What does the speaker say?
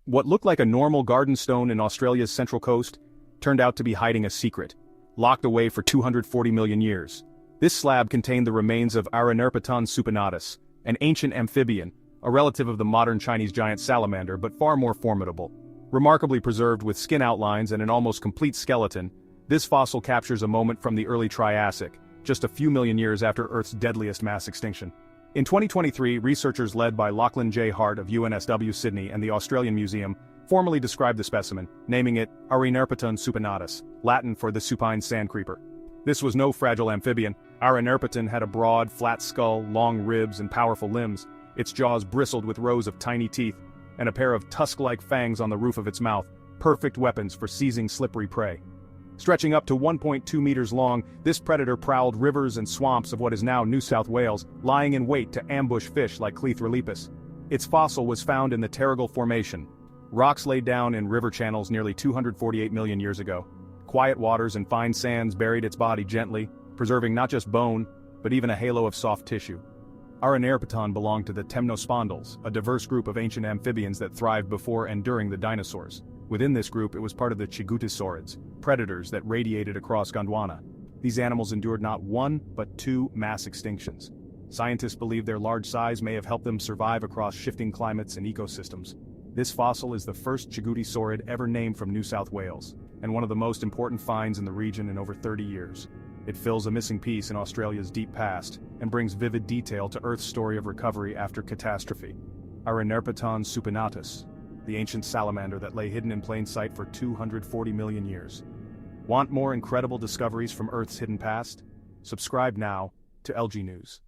What looked like a normal garden stone in Australia's central coast turned out to be hiding a secret, locked away for 240 million years. This slab contained the remains of Arenaerpeton supinatus, an ancient amphibian, a relative of the modern Chinese giant salamander but far more formidable. Remarkably preserved with skin outlines and an almost complete skeleton, this fossil captures a moment from the early Triassic, just a few million years after Earth's deadliest mass extinction. In 2023, researchers led by Lachlan J. Hart of UNSW Sydney and the Australian Museum formally described the specimen, naming it Arenaerpeton supinatus, Latin for the supine sand creeper. This was no fragile amphibian. Arenaerpeton had a broad, flat skull, long ribs, and powerful limbs. Its jaws bristled with rows of tiny teeth, and a pair of tusk-like fangs on the roof of its mouth, perfect weapons for seizing slippery prey. Stretching up to 1.2 meters long, this predator prowled rivers and swamps of what is now New South Wales, lying in wait to ambush fish like Clethrolipus. Its fossil was found in the Terrigal Formation, rocks laid down in river channels nearly 248 million years ago. Quiet waters and fine sands buried its body gently, preserving not just bone, but even a halo of soft tissue. Arenaerpeton belonged to the Temnospondyls, a diverse group of ancient amphibians that thrived before and during the dinosaurs. Within this group, it was part of the Chigutosaurids, predators that radiated across Gondwana. These animals endured not one, but two mass extinctions. Scientists believe their large size may have helped them survive across shifting climates and ecosystems. This fossil is the first Chigutosaurid ever named from New South Wales, and one of the most important finds in the region in over 30 years. It fills a missing piece in Australia's deep past, and brings vivid detail to Earth's story of recovery after catastrophe. Arenaerpeton supinatus, the ancient salamander that lay hidden in plain sight for 240 million years. Want more incredible discoveries from Earth's hidden past? Subscribe now to LG News.